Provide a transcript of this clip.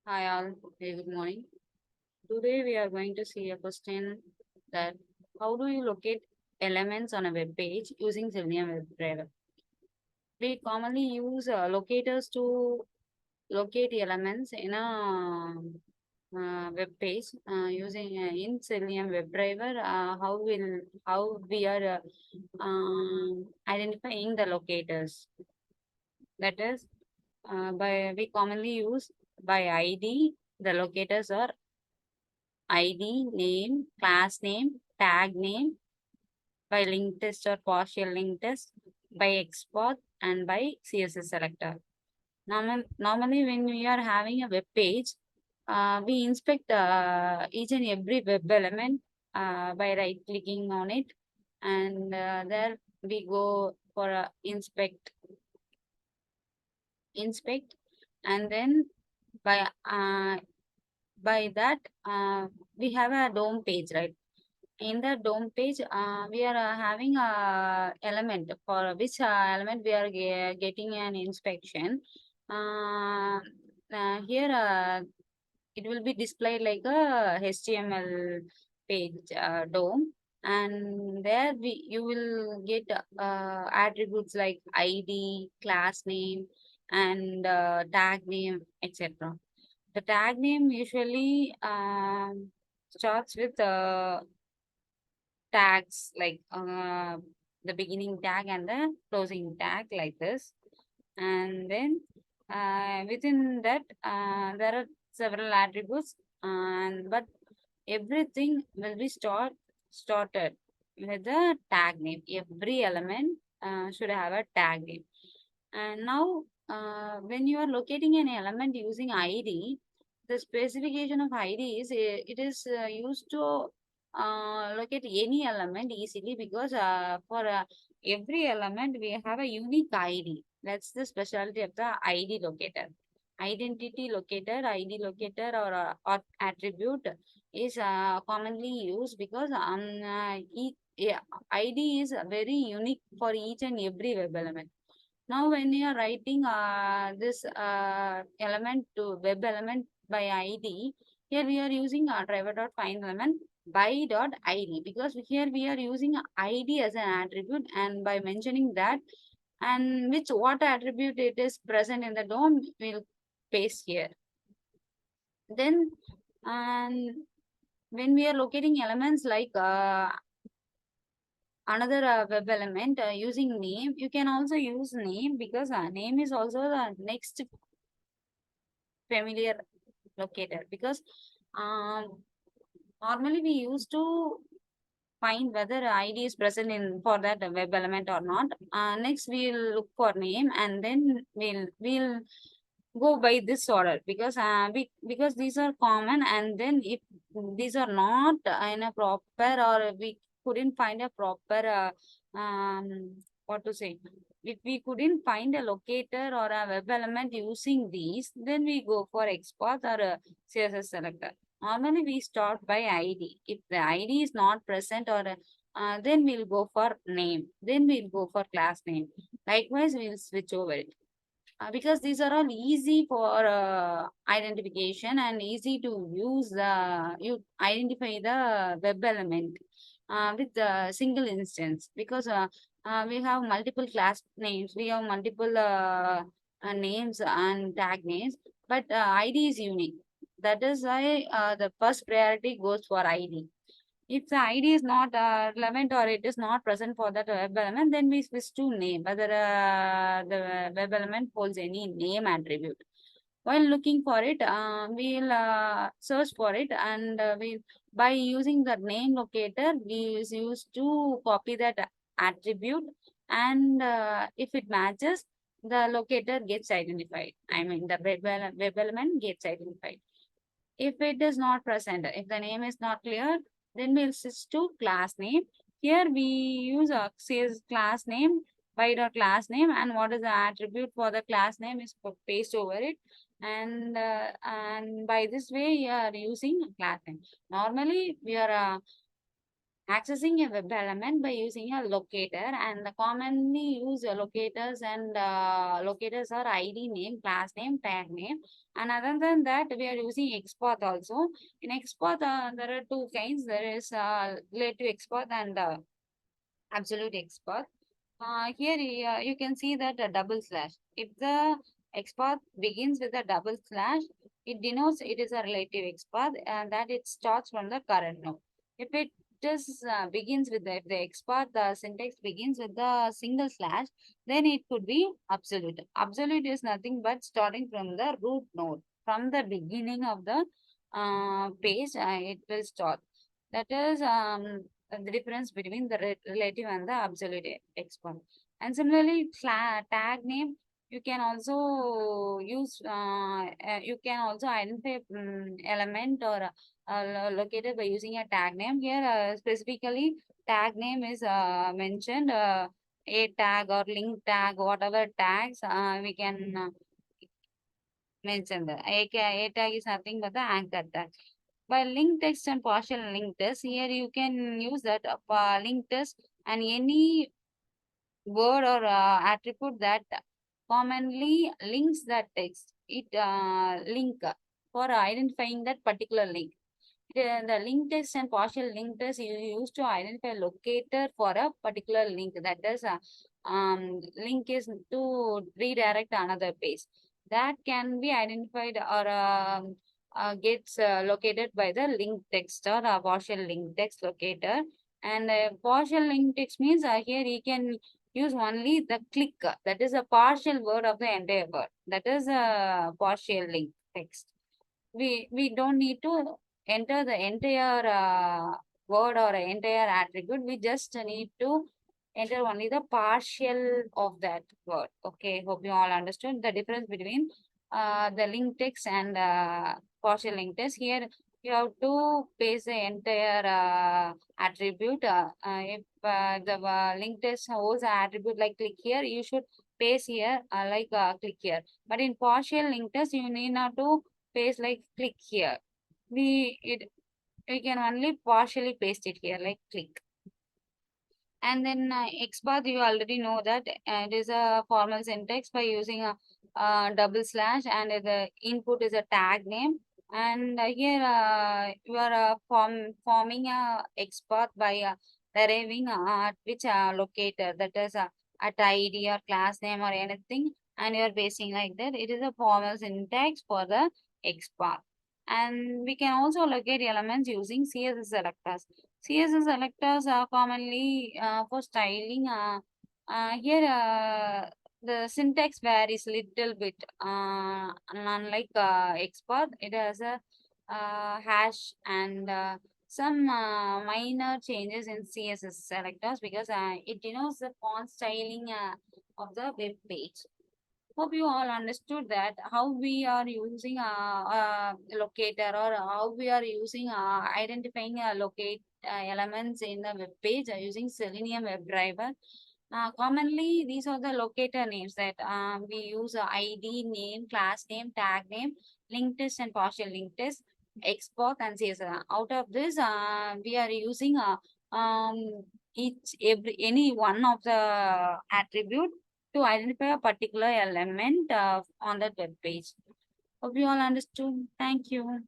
Hi all, very good morning. Today we are going to see a question that how do you locate elements on a web page using Selenium WebDriver? We commonly use locators to locate elements in a web page using in Selenium WebDriver. How we are identifying the locators? That is, by we commonly use by ID. The locators are ID, name, class name, tag name, by link test or partial link test, by export, and by CSS selector. Normally, when we are having a web page, we inspect each and every web element by right clicking on it, and there we go for inspect, and then by that we have a dome page, right? In the dome page, we are having a element for which element we are getting an inspection. Uh, Here, it will be displayed like a HTML page dome, and there you will get attributes like ID, class name, and tag name, etc. The tag name usually starts with tags like the beginning tag and the closing tag like this, and then within that there are several attributes, and but everything will be started with the tag name. Every element should have a tag name. And now, when you are locating an element using ID, the specification of ID is it is used to locate any element easily, because for every element we have a unique ID. That's the specialty of the ID locator. Identity locator, ID locator, or attribute is commonly used because ID is very unique for each and every web element. Now, when you are writing this element to web element by ID, here we are using driver dot find element by dot ID, because here we are using ID as an attribute, and by mentioning that and which what attribute it is present in the DOM will paste here. Then, and when we are locating elements like another web element using name, you can also use name, because name is also the next familiar locator, because um, normally we used to find whether ID is present in for that web element or not. Next we'll look for name, and then we'll go by this order, because because these are common, and then if these are not in a proper, or we couldn't find a proper what to say, if we couldn't find a locator or a web element using these, then we go for export or a CSS selector. Normally we start by ID. If the ID is not present, or then we'll go for name, then we'll go for class name. Likewise, we'll switch over it. Because these are all easy for identification and easy to use. You identify the web element with the single instance, because we have multiple class names, we have multiple names and tag names, but ID is unique. That is why the first priority goes for ID. If the ID is not relevant, or it is not present for that web element, then we switch to name, whether the web element holds any name attribute. While looking for it, we'll search for it, and we by using the name locator, we is used to copy that attribute, and if it matches, the locator gets identified. I mean, the web element gets identified. If it is not present, if the name is not clear, then we'll switch to class name. Here we use a says class name by the class name, and what is the attribute for the class name is paste over it, and by this way we are using class name. Normally we are accessing a web element by using a locator, and the commonly used locators and locators are ID name, class name, tag name. And other than that, we are using XPath also. In XPath, there are two kinds. There is relative XPath and absolute XPath. Here you can see that a double slash. If the XPath begins with a double slash, it denotes it is a relative XPath and that it starts from the current node. If it just begins with the, if the XPath, the syntax begins with the single slash, then it could be absolute. Absolute is nothing but starting from the root node. From the beginning of the page, it will start. That is the difference between the relative and the absolute exponent. And similarly, tag name, you can also use, you can also identify element or located by using a tag name. Here, specifically, tag name is mentioned, a tag or link tag, whatever tags we can mention. A tag is nothing but the anchor tag. By link text and partial link test, here you can use that link test and any word or attribute that commonly links that text. It link for identifying that particular link. The link test and partial link test you use to identify locator for a particular link. That is, link is to redirect another page. That can be identified or gets located by the link text or a partial link text locator. And partial link text means here you can use only the click. That is a partial word of the entire word. That is a partial link text. We don't need to enter the entire word or entire attribute. We just need to enter only the partial of that word. Okay, hope you all understood the difference between the link text and partial link text. Here you have to paste the entire attribute. If the link text holds an attribute like click here, you should paste here like click here. But in partial link test, you need not to paste like click here. We can only partially paste it here like click. And then XPath, you already know that it is a formal syntax by using a double slash, and the input is a tag name. And here you are forming a XPath by deriving at which locator, that is at ID or class name or anything, and you are basing like that. It is a formal syntax for the XPath. And we can also locate elements using CSS selectors. CSS selectors are commonly for styling. Here, the syntax varies little bit. Unlike XPath, it has a hash and some minor changes in CSS selectors because it denotes the font styling of the web page. Hope you all understood that how we are using a locator or how we are using identifying locate elements in the web page using Selenium WebDriver. Commonly, these are the locator names that we use: ID name, class name, tag name, link test, and partial link test, export, and CSS. Out of this, we are using each every any one of the attribute to identify a particular element on the web page. Hope you all understood. Thank you.